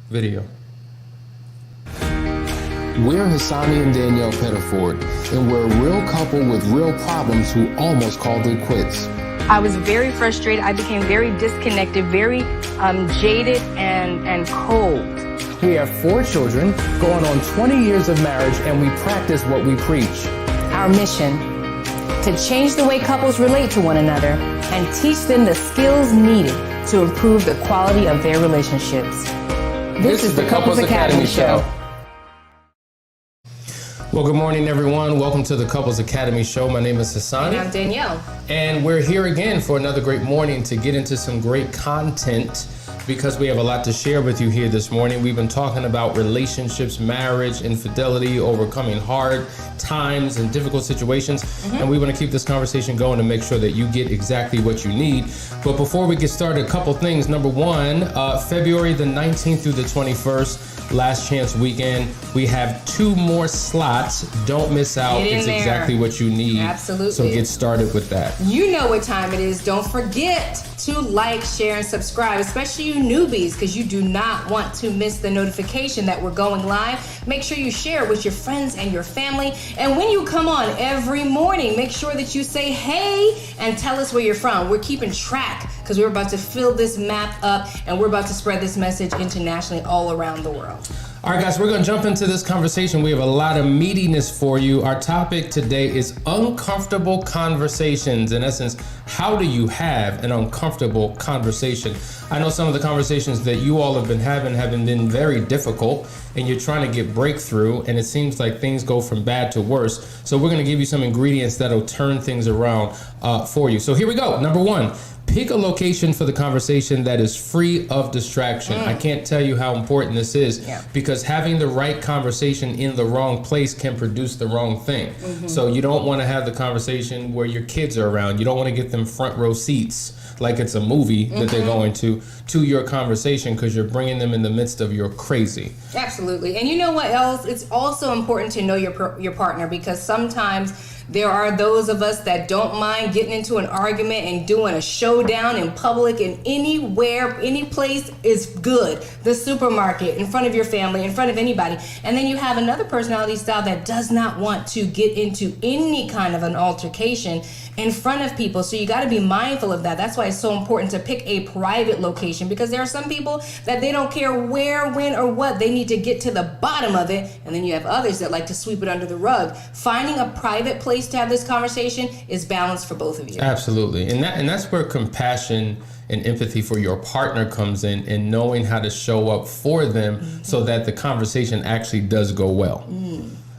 video. We're Hassani and Danielle Pettiford, and we're a real couple with real problems who almost called it quits. I was very frustrated. I became very disconnected, very jaded and cold. We have 4 children, going on 20 years of marriage, and we practice what we preach. Our mission, to change the way couples relate to one another and teach them the skills needed to improve the quality of their relationships. This is the Couples Academy Show. Well, good morning, everyone. Welcome to the Couples Academy Show. My name is Hassani. And I'm Danielle. And we're here again for another great morning to get into some great content because we have a lot to share with you here this morning. We've been talking about relationships, marriage, infidelity, overcoming hard times and difficult situations. And we want to keep this conversation going to make sure that you get exactly what you need. But before we get started, a couple things. Number one, February the 19th through the 21st, Last Chance Weekend. We have 2 more slots. Don't miss out. It's exactly what you need. Absolutely. So get started with that. You know what time it is. Don't forget to like, share, and subscribe, especially you newbies, because you do not want to miss the notification that we're going live. Make sure you share with your friends and your family. And when you come on every morning, make sure that you say, hey, and tell us where you're from. We're keeping track because we're about to fill this map up and we're about to spread this message internationally all around the world. All right, guys, we're going to jump into this conversation. We have a lot of meatiness for you. Our topic today is uncomfortable conversations. In essence, how do you have an uncomfortable conversation? I know some of the conversations that you all have been been very difficult, and you're trying to get breakthrough, and it seems like things go from bad to worse. So we're going to give you some ingredients that'll turn things around for you. So here we go. Number 1. Pick a location for the conversation that is free of distraction. I can't tell you how important this is because having the right conversation in the wrong place can produce the wrong thing. So you don't want to have the conversation where your kids are around. You don't want to get them front row seats like it's a movie that they're going to your conversation because you're bringing them in the midst of your crazy. Absolutely. And you know what else? It's also important to know your partner because sometimes there are those of us that don't mind getting into an argument and doing a showdown in public and anywhere, any place is good. The supermarket, in front of your family, in front of anybody. And then you have another personality style that does not want to get into any kind of an altercation in front of people. So you got to be mindful of that. That's why it's so important to pick a private location because there are some people that they don't care where, when, or what. They need to get to the bottom of it. And then you have others that like to sweep it under the rug. Finding a private place to have this conversation is balanced for both of you. Absolutely. And that's where compassion and empathy for your partner comes in and knowing how to show up for them so that the conversation actually does go well.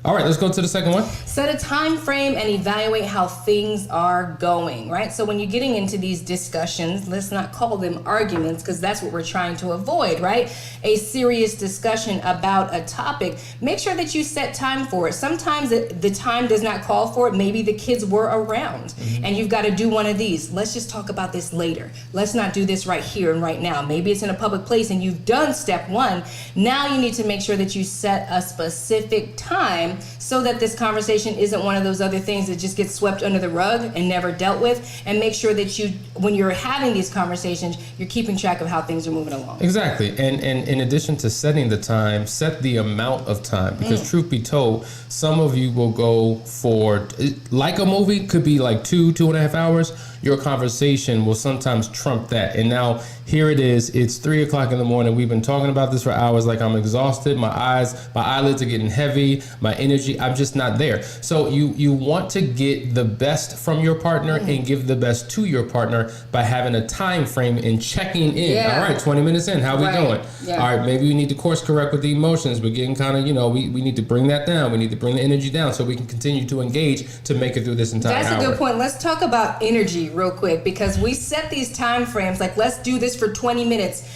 All right, let's go to the second one. Set a time frame and evaluate how things are going, right? So when you're getting into these discussions, let's not call them arguments because that's what we're trying to avoid, right? A serious discussion about a topic. Make sure that you set time for it. Sometimes the time does not call for it. Maybe the kids were around and you've got to do one of these. Let's just talk about this later. Let's not do this right here and right now. Maybe it's in a public place and you've done step 1. Now you need to make sure that you set a specific time so that this conversation isn't one of those other things that just gets swept under the rug and never dealt with. And make sure that you, when you're having these conversations, you're keeping track of how things are moving along. Exactly. And in addition to setting the time, set the amount of time. Because truth be told, some of you will go for, like a movie, could be like 2.5 hours. Your conversation will sometimes trump that. And now here it is. It's 3 o'clock in the morning. We've been talking about this for hours. Like I'm exhausted. My eyelids are getting heavy. My energy, I'm just not there. So you want to get the best from your partner and give the best to your partner by having a time frame and checking in. All right, 20 minutes in. How we doing? All right, maybe we need to course correct with the emotions. We're getting kind of, we need to bring that down. We need to bring the energy down so we can continue to engage to make it through this entire hour. That's a good point. Let's talk about energy real quick because we set these time frames like let's do this for 20 minutes.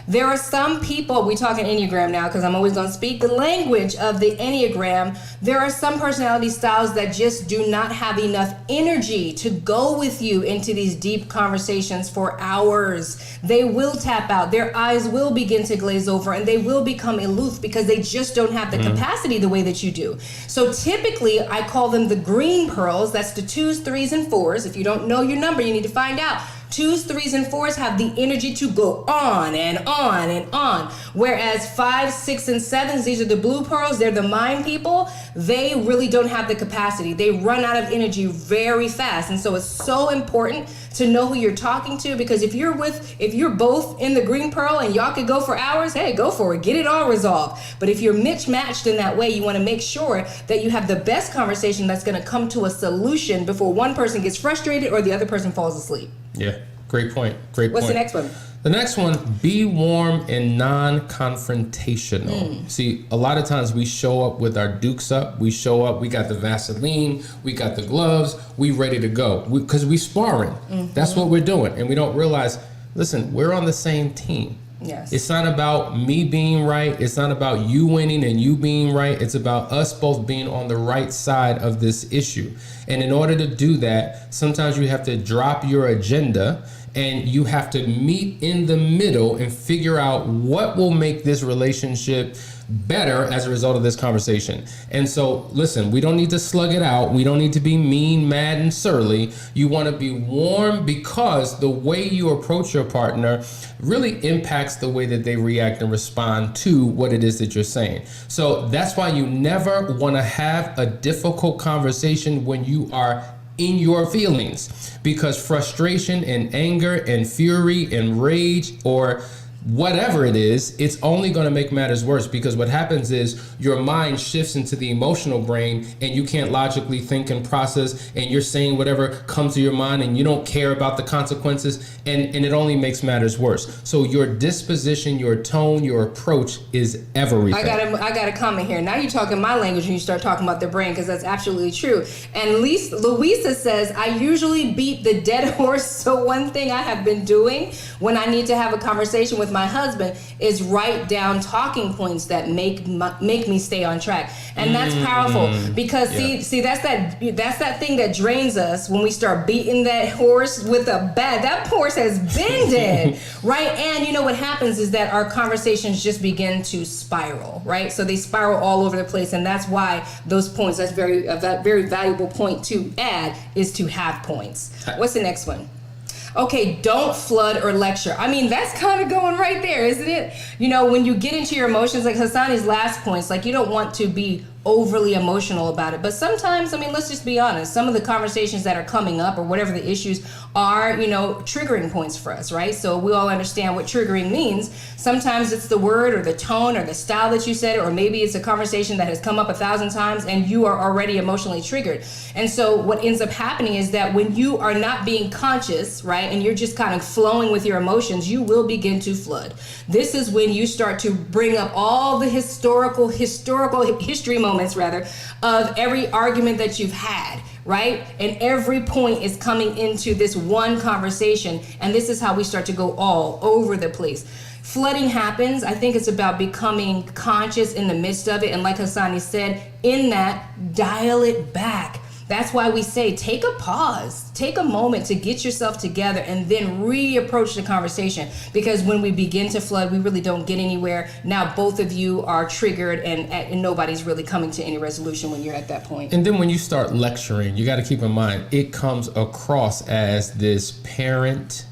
There are some people, we talk in Enneagram now because I'm always going to speak the language of the Enneagram. There are some personality styles that just do not have enough energy to go with you into these deep conversations for hours. They will tap out. Their eyes will begin to glaze over and they will become aloof because they just don't have the capacity the way that you do. So typically, I call them the green pearls. That's the 2s, 3s, and 4s. If you don't know your number, you need to find out. Twos, threes, and fours have the energy to go on and on and on. Whereas 5, 6, and 7s, these are the blue pearls, they're the mind people, they really don't have the capacity. They run out of energy very fast. And so it's so important to know who you're talking to, because if you're both in the green pearl and y'all could go for hours, hey, go for it, get it all resolved. But if you're mismatched in that way, you want to make sure that you have the best conversation that's going to come to a solution before one person gets frustrated or the other person falls asleep. Yeah, great point. Great point. What's the next one? The next one, be warm and non-confrontational. See, a lot of times we show up with our dukes up. We show up, we got the Vaseline, we got the gloves, we ready to go. Because we sparring. That's what we're doing. And we don't realize, listen, we're on the same team. Yes. It's not about me being right. It's not about you winning and you being right. It's about us both being on the right side of this issue. And in order to do that, sometimes you have to drop your agenda and you have to meet in the middle and figure out what will make this relationship better as a result of this conversation. And so, listen, we don't need to slug it out. We don't need to be mean, mad, and surly. You want to be warm because the way you approach your partner really impacts the way that they react and respond to what it is that you're saying. So that's why you never want to have a difficult conversation when you are in your feelings, because frustration and anger and fury and rage or whatever it is, it's only going to make matters worse, because what happens is your mind shifts into the emotional brain and you can't logically think and process, and you're saying whatever comes to your mind and you don't care about the consequences, and it only makes matters worse. So your disposition, your tone, your approach is everything. I got a comment here. Now you're talking my language when you start talking about the brain, because that's absolutely true. And Louisa says, I usually beat the dead horse. So one thing I have been doing when I need to have a conversation with my husband is write down talking points that make me stay on track. And that's powerful, because see that's that thing that drains us when we start beating that horse with a bat. That horse has been dead, right? And you know what happens is that our conversations just begin to spiral, right? So they spiral all over the place, and that's why those points, that's a very valuable point to add, is to have points. What's the next one? Okay, don't flood or lecture. I mean, that's kind of going right there, isn't it? You know, when you get into your emotions, like Hassani's last points, like you don't want to be overly emotional about it. But sometimes, I mean, let's just be honest, some of the conversations that are coming up or whatever the issues are, you know, triggering points for us, right? So we all understand what triggering means. Sometimes it's the word or the tone or the style that you said, or maybe it's a conversation that has come up 1,000 times and you are already emotionally triggered. And so what ends up happening is that when you are not being conscious, right, and you're just kind of flowing with your emotions, you will begin to flood. This is when you start to bring up all the historical history moments of every argument that you've had, right? And every point is coming into this one conversation, and this is how we start to go all over the place. Flooding happens. I think it's about becoming conscious in the midst of it, and like Hassani said, in that, dial it back. That's why we say take a pause, take a moment to get yourself together, and then reapproach the conversation. Because when we begin to flood, we really don't get anywhere. Now both of you are triggered, and nobody's really coming to any resolution when you're at that point. And then when you start lecturing, you got to keep in mind, it comes across as this parent,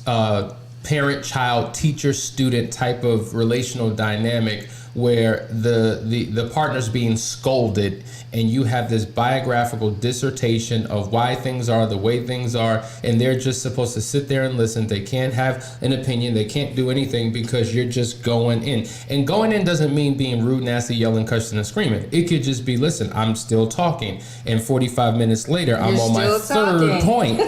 child, teacher, student type of relational dynamic, where the partner's being scolded, and you have this biographical dissertation of why things are the way things are, and they're just supposed to sit there and listen. They can't have an opinion. They can't do anything because you're just going in. And going in doesn't mean being rude, nasty, yelling, cursing, and screaming. It could just be, listen, I'm still talking, and 45 minutes later, I'm on my third point.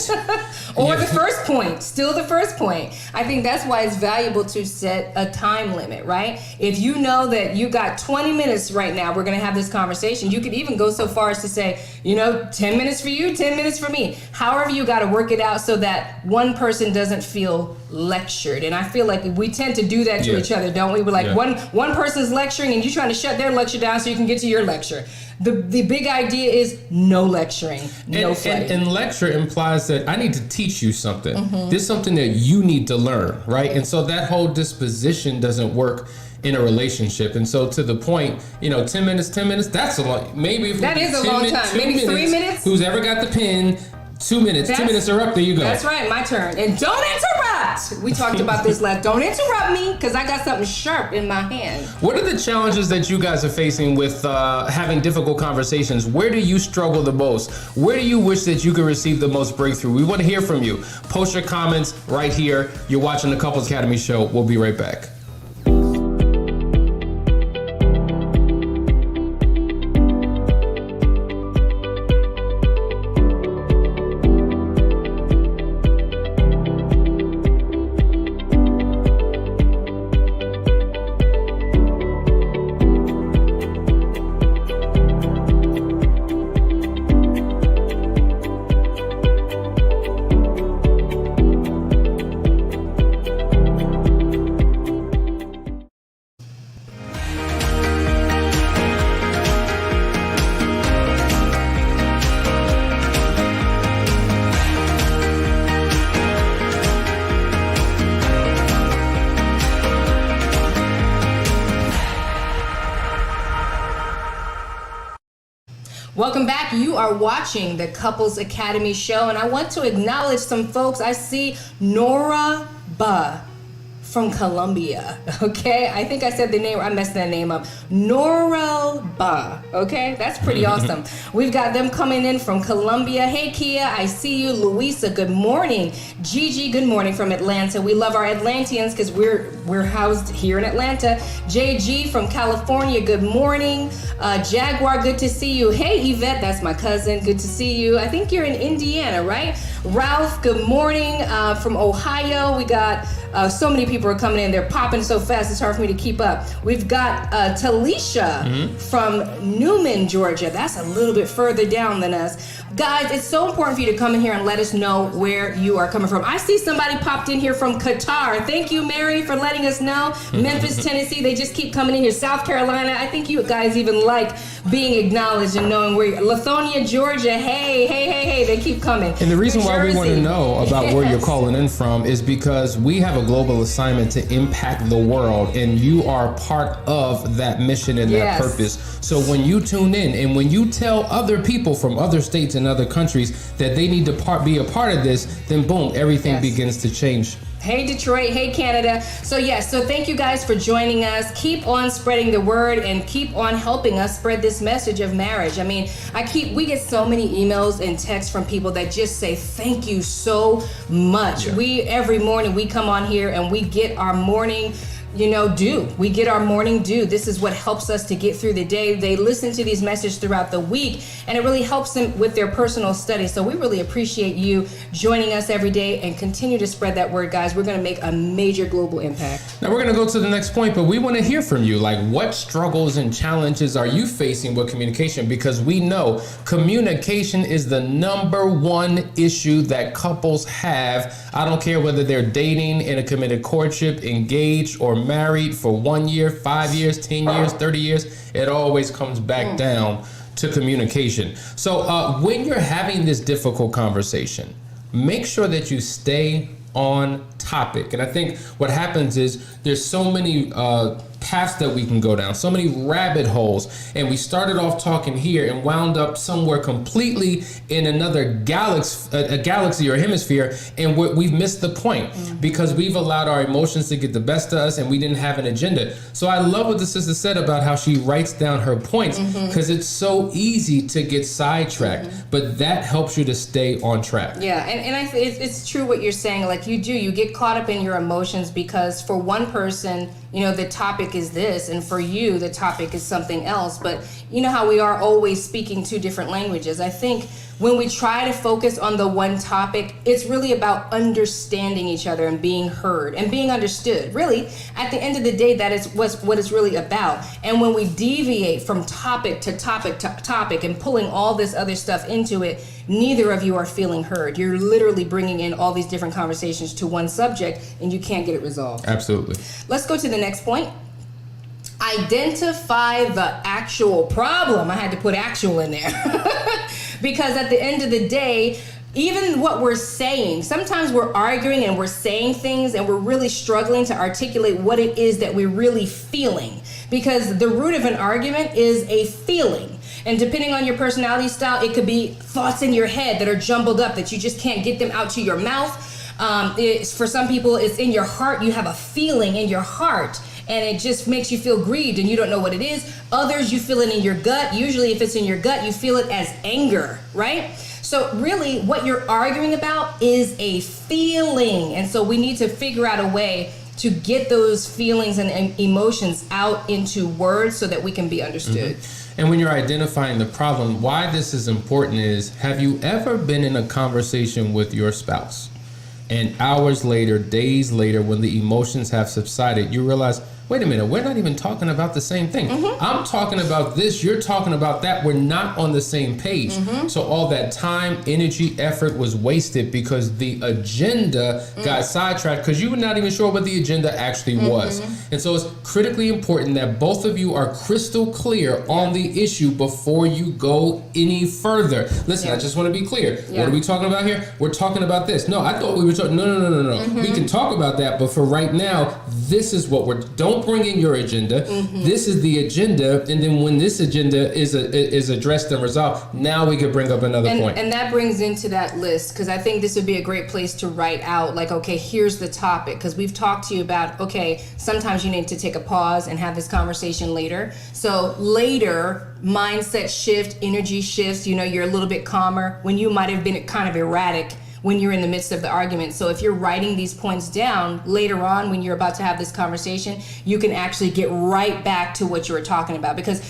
Or the first point, still the first point. I think that's why it's valuable to set a time limit, right? If you know that you got 20 minutes right now, we're going to have this conversation. You could even go so far as to say, 10 minutes for you, 10 minutes for me. However, you got to work it out so that one person doesn't feel lectured. And I feel like we tend to do that to each other, don't we? We're like, one person's lecturing and you're trying to shut their lecture down so you can get to your lecture. The big idea is no lecturing, no flooding. And lecture implies that I need to teach you something. This is something that you need to learn, right? And so that whole disposition doesn't work in a relationship. And so to the point, 10 minutes, that's a lot. Maybe if that is a long time. Maybe 3 minutes. Who's ever got the pen, 2 minutes. 2 minutes are up. There you go. That's right, my turn. And don't interrupt. We talked about this last. Don't interrupt me, because I got something sharp in my hand. What are the challenges that you guys are facing with having difficult conversations? Where do you struggle the most? Where do you wish that you could receive the most breakthrough? We want to hear from you. Post your comments right here. You're watching the Couples Academy Show. We'll be right back. Welcome back. You are watching the Couples Academy Show, and I want to acknowledge some folks. I see Nora Ba from Colombia. Okay, I think I said the name. I messed that name up. Nora Ba. Okay, that's pretty awesome. We've got them coming in from Colombia. Hey Kia, I see you. Louisa, good morning. Gigi, good morning from Atlanta. We love our Atlanteans because we're housed here in Atlanta. JG from California, good morning. Jaguar, good to see you. Hey Yvette, that's my cousin. Good to see you. I think you're in Indiana, right? Ralph, good morning from Ohio. We got so many people are coming in. They're popping so fast, it's hard for me to keep up. We've got Talisha from Newman, Georgia. That's a little bit further down than us. Guys, it's so important for you to come in here and let us know where you are coming from. I see somebody popped in here from Qatar. Thank you, Mary, for letting us know. Memphis, Tennessee, they just keep coming in here. South Carolina, I think you guys even like being acknowledged and knowing where you're. Lithonia, Georgia, hey, they keep coming. And the reason New why we want to Jersey. know about where you're calling in from is because we have a global assignment to impact the world, and you are part of that mission and that purpose. So when you tune in and when you tell other people from other states and other countries that they need to be a part of this, then boom, everything begins to change. Hey Detroit, hey Canada. So thank you guys for joining us. Keep on spreading the word and keep on helping us spread this message of marriage. I mean, we get so many emails and texts from people that just say thank you so much. Every morning we come on here and we get our morning due. We get our morning due. This is what helps us to get through the day. They listen to these messages throughout the week, and it really helps them with their personal study. So we really appreciate you joining us every day and continue to spread that word, guys. We're going to make a major global impact. Now we're going to go to the next point, but we want to hear from you. Like, what struggles and challenges are you facing with communication? Because we know communication is the number one issue that couples have. I don't care whether they're dating, in a committed courtship, engaged, or married for 1 year, 5 years, 10 years, 30 years, it always comes back down to communication. So when you're having this difficult conversation, make sure that you stay on topic. And I think what happens is there's so many paths that we can go down, so many rabbit holes, and we started off talking here and wound up somewhere completely in another galaxy or hemisphere, and we've missed the point because we've allowed our emotions to get the best of us and we didn't have an agenda. So I love what the sister said about how she writes down her points, because it's so easy to get sidetracked, but that helps you to stay on track. Yeah, and I think it's true what you're saying. Like you get caught up in your emotions because for one person, the topic is this, and for you, the topic is something else. But you know how we are always speaking two different languages. I think when we try to focus on the one topic, it's really about understanding each other and being heard and being understood. Really, at the end of the day, that is what it's really about. And when we deviate from topic to topic to topic and pulling all this other stuff into it, neither of you are feeling heard. You're literally bringing in all these different conversations to one subject, and you can't get it resolved. Absolutely. Let's go to the next point. Identify the actual problem. I had to put actual in there because at the end of the day, even what we're saying, sometimes we're arguing and we're saying things and we're really struggling to articulate what it is that we're really feeling, because the root of an argument is a feeling. And depending on your personality style, it could be thoughts in your head that are jumbled up that you just can't get them out to your mouth. For some people, it's in your heart. You have a feeling in your heart and it just makes you feel grieved and you don't know what it is. Others, you feel it in your gut. Usually if it's in your gut, you feel it as anger, right? So really what you're arguing about is a feeling. And so we need to figure out a way to get those feelings and emotions out into words so that we can be understood. And when you're identifying the problem, why this is important is, have you ever been in a conversation with your spouse and hours later, days later, when the emotions have subsided, you realize, wait a minute, we're not even talking about the same thing. I'm talking about this, you're talking about that. We're not on the same page. So all that time, energy, effort was wasted because the agenda got sidetracked because you were not even sure what the agenda actually was. And so it's critically important that both of you are crystal clear on the issue before you go any further. Listen, I just want to be clear. What are we talking about here? We're talking about this. No, I thought we were talking, no. We can talk about that, but for right now, this is what don't bring in your agenda. This is the agenda, and then when this agenda is addressed and resolved, now we could bring up another point. And that brings into that list, because I think this would be a great place to write out, like, okay, here's the topic, because we've talked to you about, okay, sometimes you need to take a pause and have this conversation later. So later, mindset shift, energy shifts, you're a little bit calmer when you might have been kind of erratic when you're in the midst of the argument. So if you're writing these points down later on when you're about to have this conversation, you can actually get right back to what you were talking about. Because,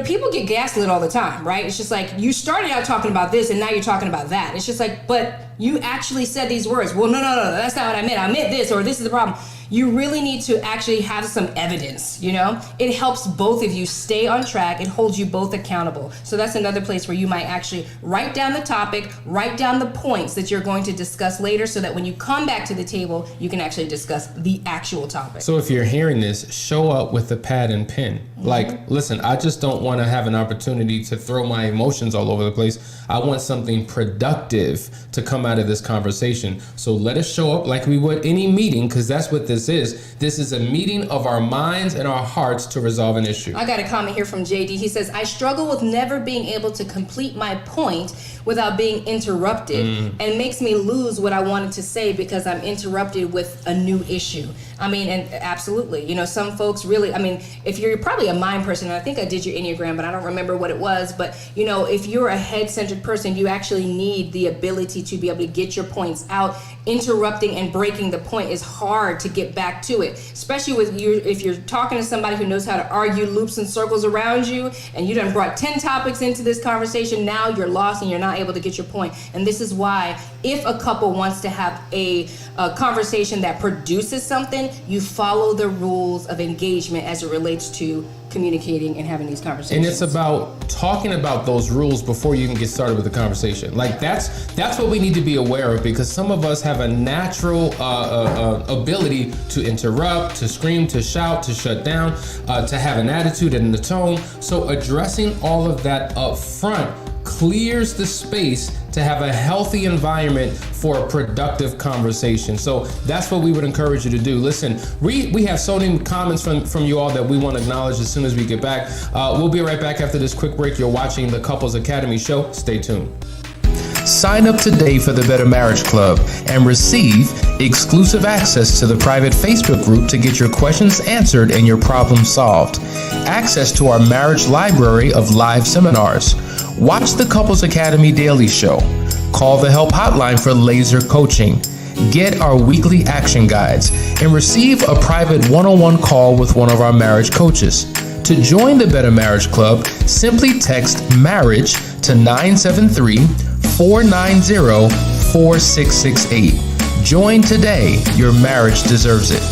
people get gaslit all the time, right? It's just like, you started out talking about this and now you're talking about that. It's just like, but you actually said these words. Well, no, that's not what I meant. I meant this, or this is the problem. You really need to actually have some evidence, It helps both of you stay on track. It holds you both accountable. So that's another place where you might actually write down the topic, write down the points that you're going to discuss later so that when you come back to the table, you can actually discuss the actual topic. So if you're hearing this, show up with a pad and pen. Like, listen, I just don't want to have an opportunity to throw my emotions all over the place. I want something productive to come out of this conversation. So let us show up like we would any meeting, because that's what this is. This is a meeting of our minds and our hearts to resolve an issue. I got a comment here from JD. He says, I struggle with never being able to complete my point without being interrupted, and makes me lose what I wanted to say because I'm interrupted with a new issue. And absolutely, some folks really, if you're probably a mind person, and I think I did your Enneagram, but I don't remember what it was, but if you're a head-centered person, you actually need the ability to be able to get your points out. Interrupting and breaking the point is hard to get back to it, especially if you're talking to somebody who knows how to argue loops and circles around you, and you done brought 10 topics into this conversation. Now you're lost and you're not able to get your point. And this is why, if a couple wants to have a conversation that produces something, you follow the rules of engagement as it relates to communicating and having these conversations. And it's about talking about those rules before you can get started with the conversation. Like, that's what we need to be aware of, because some of us have a natural ability to interrupt, to scream, to shout, to shut down, to have an attitude and a tone. So addressing all of that up front clears the space to have a healthy environment for a productive conversation. So that's what we would encourage you to do. Listen, we have so many comments from you all that we want to acknowledge as soon as we get back. We'll be right back after this quick break. You're watching the Couples Academy show. Stay tuned. Sign up today for the Better Marriage Club and receive exclusive access to the private Facebook group to get your questions answered and your problems solved. Access to our marriage library of live seminars. Watch the Couples Academy Daily Show. Call the help hotline for laser coaching. Get our weekly action guides and receive a private one-on-one call with one of our marriage coaches. To join the Better Marriage Club, simply text MARRIAGE to 973-490-4668. Join today. Your marriage deserves it.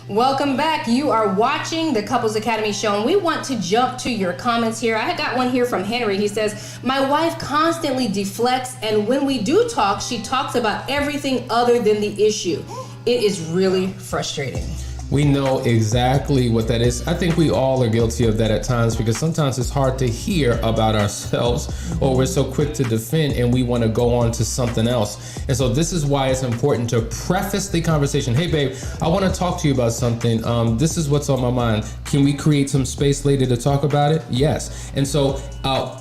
Welcome back. You are watching the Couples Academy show, and we want to jump to your comments here. I got one here from Henry. He says, my wife constantly deflects, and when we do talk, she talks about everything other than the issue. It is really frustrating. We know exactly what that is. I think we all are guilty of that at times, because sometimes it's hard to hear about ourselves, or we're so quick to defend and we want to go on to something else. And so this is why it's important to preface the conversation. Hey babe, I want to talk to you about something. This is what's on my mind. Can we create some space later to talk about it? Yes. And so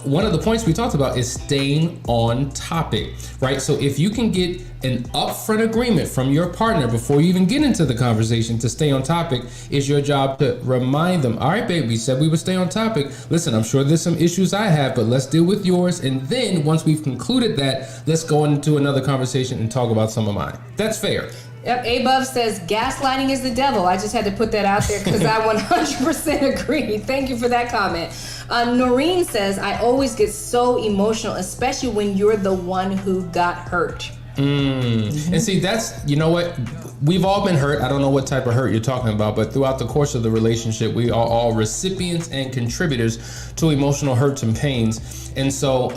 one of the points we talked about is staying on topic, right? So if you can get an upfront agreement from your partner before you even get into the conversation to stay on topic, is your job to remind them, all right, babe, we said we would stay on topic. Listen, I'm sure there's some issues I have, but let's deal with yours. And then once we've concluded that, let's go into another conversation and talk about some of mine. That's fair. Yep, Above says gaslighting is the devil. I just had to put that out there because I 100% agree. Thank you for that comment. Noreen says, I always get so emotional, especially when you're the one who got hurt. And see, that's, you know what, we've all been hurt. I don't know what type of hurt you're talking about, but throughout the course of the relationship, we are all recipients and contributors to emotional hurts and pains. And so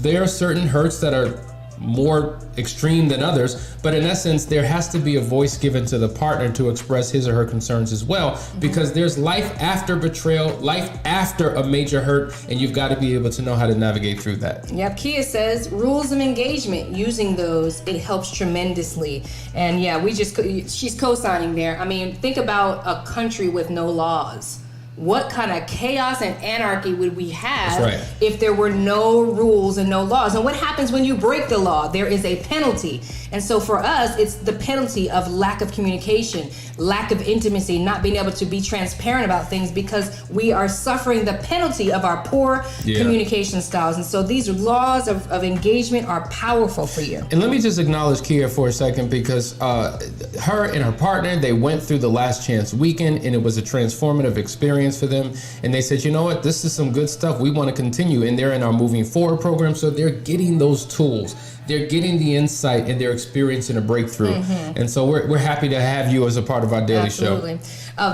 there are certain hurts that are more extreme than others, but in essence, there has to be a voice given to the partner to express his or her concerns as well, because there's life after betrayal, life after a major hurt, and you've got to be able to know how to navigate through that. Yep, Kia says rules of engagement, using those, it helps tremendously. And yeah, she's co-signing there. I mean, think about a country with no laws. What kind of chaos and anarchy would we have if there were no rules and no laws? And what happens when you break the law? There is a penalty. And so for us, it's the penalty of lack of communication, lack of intimacy, not being able to be transparent about things, because we are suffering the penalty of our poor communication styles. And so these laws of engagement are powerful for you. And let me just acknowledge Kia for a second, because her and her partner, they went through the Last Chance weekend, and it was a transformative experience for them. And they said, you know what, this is some good stuff. We want to continue. And they're in our Moving Forward program. So they're getting those tools. They're getting the insight, and they're experiencing a breakthrough. And so we're happy to have you as a part of our daily show.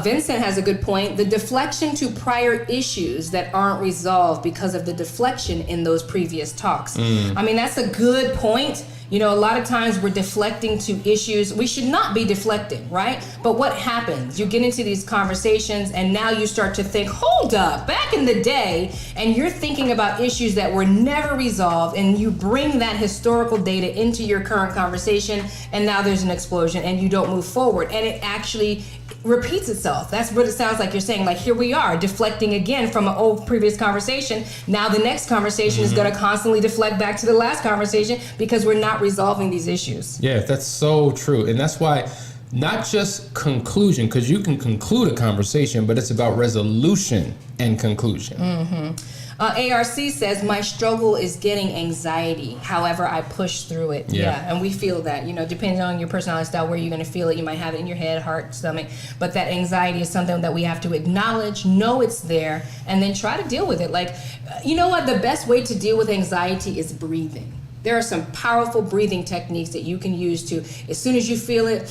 Vincent has a good point. The deflection to prior issues that aren't resolved because of the deflection in those previous talks. I mean, that's a good point. You know, a lot of times we're deflecting to issues. We should not be deflecting, right? But what happens? You get into these conversations, and now you start to think, hold up, back in the day, and you're thinking about issues that were never resolved, and you bring that historical data into your current conversation, and now there's an explosion, and you don't move forward. And it actually repeats itself. That's what it sounds like you're saying. Like, here we are deflecting again from an old previous conversation. Now the next conversation is going to constantly deflect back to the last conversation, because we're not resolving these issues. Yeah, that's so true. And that's why not just conclusion, because you can conclude a conversation, but it's about resolution and conclusion. ARC says, my struggle is getting anxiety. However, I push through it. Yeah. And we feel that, you know, depending on your personality style, where you're going to feel it. You might have it in your head, heart, stomach. But that anxiety is something that we have to acknowledge, know it's there, and then try to deal with it. Like, you know what? The best way to deal with anxiety is breathing. There are some powerful breathing techniques that you can use to, as soon as you feel it,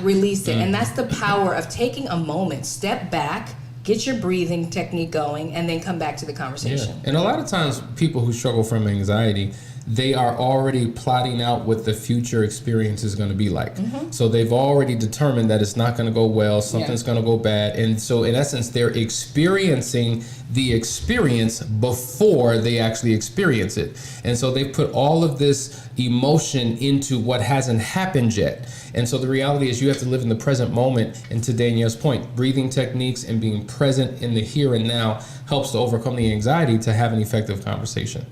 release it. And that's the power of taking a moment, step back, get your breathing technique going, and then come back to the conversation. And a lot of times people who struggle from anxiety, they are already plotting out what the future experience is going to be like. So they've already determined that it's not going to go well, something's going to go bad. And so in essence, they're experiencing the experience before they actually experience it. And so they put all of this emotion into what hasn't happened yet. And so the reality is you have to live in the present moment. And to Danielle's point, breathing techniques and being present in the here and now helps to overcome the anxiety to have an effective conversation.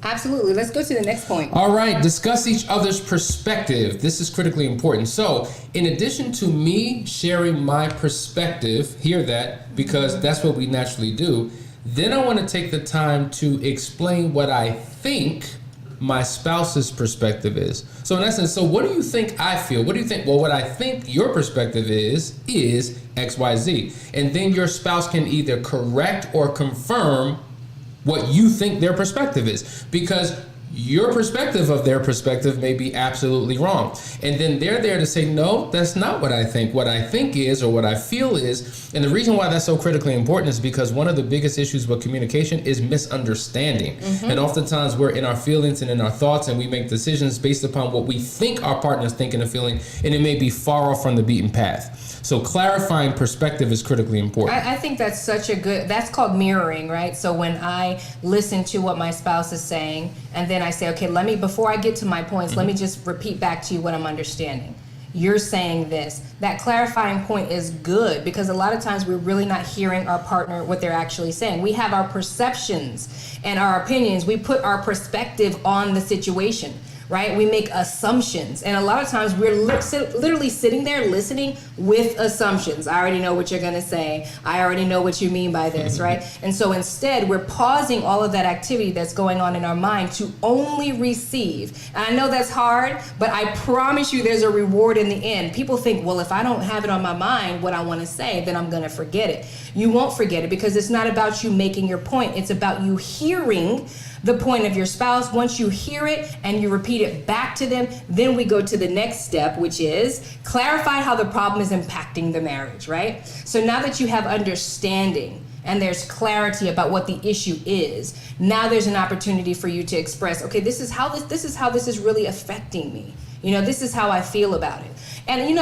Absolutely. Let's go to the next point. All right. Discuss each other's perspective. This is critically important. So in addition to me sharing my perspective, hear that, because that's what we naturally do, then I want to take the time to explain what I think my spouse's perspective is. So in essence, so what do you think I feel? What do you think? Well, what I think your perspective is XYZ. And then your spouse can either correct or confirm what you think their perspective is. Because your perspective of their perspective may be absolutely wrong. And then they're there to say, no, that's not what I think. What I think is, or what I feel is. And the reason why that's so critically important is because one of the biggest issues with communication is misunderstanding. And oftentimes we're in our feelings and in our thoughts, and we make decisions based upon what we think our partner's thinking and feeling, and it may be far off from the beaten path. So clarifying perspective is critically important. I think that's that's called mirroring, right? So when I listen to what my spouse is saying, and then I say, okay, before I get to my points, let me just repeat back to you what I'm understanding. You're saying this. That clarifying point is good, because a lot of times we're really not hearing our partner, what they're actually saying. We have our perceptions and our opinions. We put our perspective on the situation, right? We make assumptions. And a lot of times we're literally sitting there listening with assumptions. I already know what you're going to say. I already know what you mean by this, right? And so instead, we're pausing all of that activity that's going on in our mind to only receive. And I know that's hard, but I promise you there's a reward in the end. People think, well, if I don't have it on my mind, what I want to say, then I'm going to forget it. You won't forget it, because it's not about you making your point. It's about you hearing the point of your spouse. Once you hear it and you repeat it back to them, then we go to the next step, which is clarify how the problem is impacting the marriage, right? So now that you have understanding and there's clarity about what the issue is, now there's an opportunity for you to express, okay, this is how this is really affecting me. This is how I feel about it. And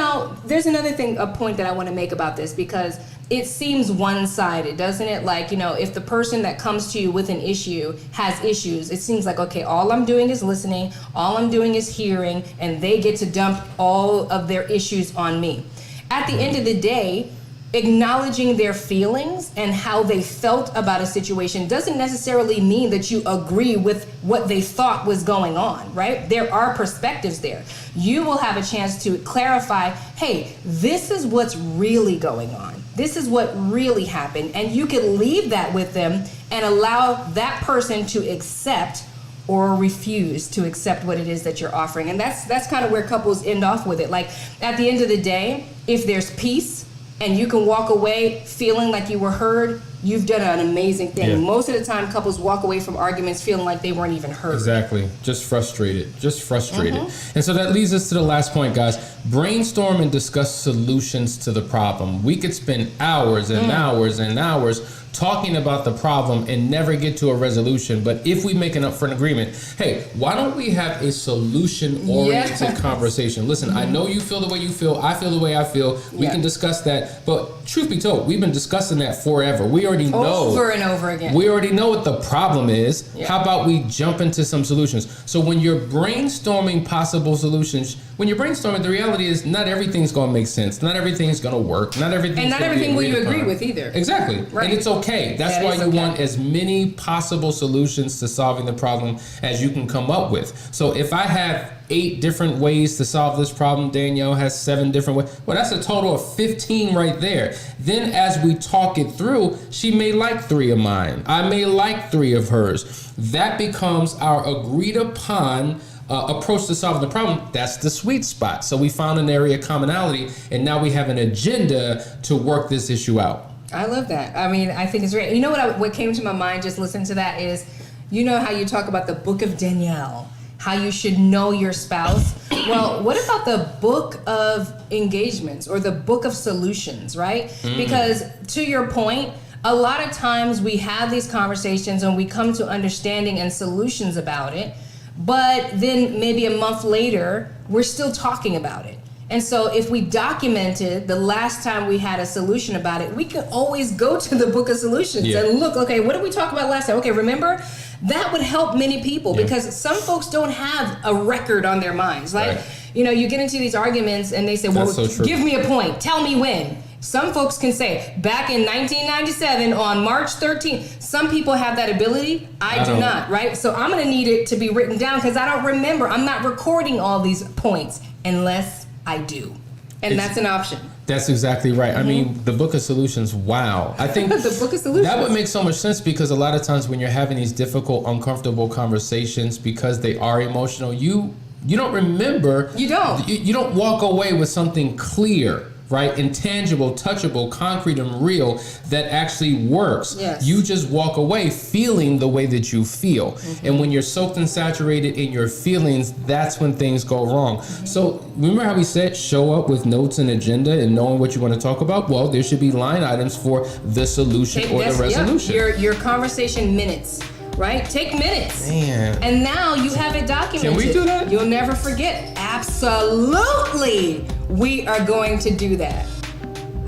there's another a point that I want to make about this, because it seems one-sided, doesn't it? Like, if the person that comes to you with an issue has issues, it seems like, okay, all I'm doing is listening, all I'm doing is hearing, and they get to dump all of their issues on me. At the end of the day, acknowledging their feelings and how they felt about a situation doesn't necessarily mean that you agree with what they thought was going on, right? There are perspectives there. You will have a chance to clarify, hey, this is what's really going on. This is what really happened. And you can leave that with them and allow that person to accept or refuse to accept what it is that you're offering. And that's kind of where couples end off with it. Like, at the end of the day, if there's peace, and you can walk away feeling like you were heard, you've done an amazing thing. Yeah. Most of the time, couples walk away from arguments feeling like they weren't even heard. Exactly. Just frustrated. And so that leads us to the last point, guys. Brainstorm and discuss solutions to the problem. We could spend hours and hours and hours talking about the problem and never get to a resolution. But if we make an upfront agreement, hey, why don't we have a solution-oriented conversation? Listen, I know you feel the way you feel. I feel the way I feel. We can discuss that. But truth be told, we've been discussing that forever. We already know. Over and over again. We already know what the problem is. Yeah. How about we jump into some solutions? So when you're brainstorming possible solutions, the reality is not everything's going to make sense. Not everything's going to work. Not everything will you agree with either. Exactly. Right. And it's okay. That's why you want as many possible solutions to solving the problem as you can come up with. So if I have 8 different ways to solve this problem, Danielle has 7 different ways. Well, that's a total of 15 right there. Then as we talk it through, she may like 3 of mine. I may like 3 of hers. That becomes our agreed upon approach to solving the problem. That's the sweet spot. So we found an area of commonality, and now we have an agenda to work this issue out. I love that. I mean, I think it's great. You know what came to my mind just listening to that is, how you talk about the book of Danielle, how you should know your spouse. Well, what about the book of engagements or the book of solutions, right? Because to your point, a lot of times we have these conversations and we come to understanding and solutions about it, but then maybe a month later, we're still talking about it. And so if we documented the last time we had a solution about it, we could always go to the book of solutions and look, okay, what did we talk about last time? Okay, remember? That would help many people because some folks don't have a record on their minds. Like, you get into these arguments and they say, well, give me a point. Tell me when. Some folks can say, back in 1997 on March 13th, some people have that ability. I do not, right? So I'm going to need it to be written down because I don't remember. I'm not recording all these points unless I do. And that's an option. That's exactly right. I mean, the book of solutions, wow. I think the book of solutions. That would make so much sense because a lot of times when you're having these difficult, uncomfortable conversations because they are emotional, you don't remember. You don't. You don't walk away with something clear. right? Intangible, touchable, concrete, and real that actually works. Yes. You just walk away feeling the way that you feel. And when you're soaked and saturated in your feelings, that's when things go wrong. So remember how we said show up with notes and agenda and knowing what you want to talk about? Well, there should be line items for the solution or the resolution. Your conversation minutes. Right? Take minutes. Man. And now you have it documented. Can we do that? You'll never forget. Absolutely. We are going to do that.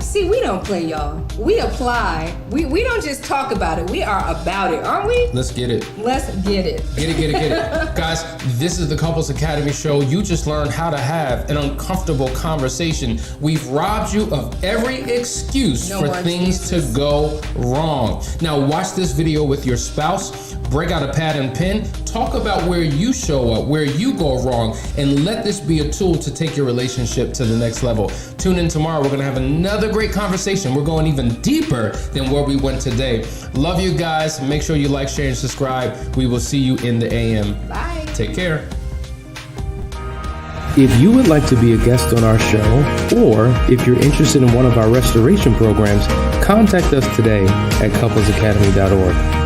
See, we don't play, y'all. We apply. We don't just talk about it. We are about it, aren't we? Let's get it. Let's get it. Get it. Guys, this is the Couples Academy show. You just learned how to have an uncomfortable conversation. We've robbed you of every excuse for things to go wrong. Now watch this video with your spouse. Break out a pad and pen. Talk about where you show up, where you go wrong, and let this be a tool to take your relationship to the next level. Tune in tomorrow. We're going to have another great conversation. We're going even deeper than where we went today. Love you guys. Make sure you like, share, and subscribe. We will see you in the AM. Bye. Take care. If you would like to be a guest on our show, or if you're interested in one of our restoration programs, contact us today at couplesacademy.org.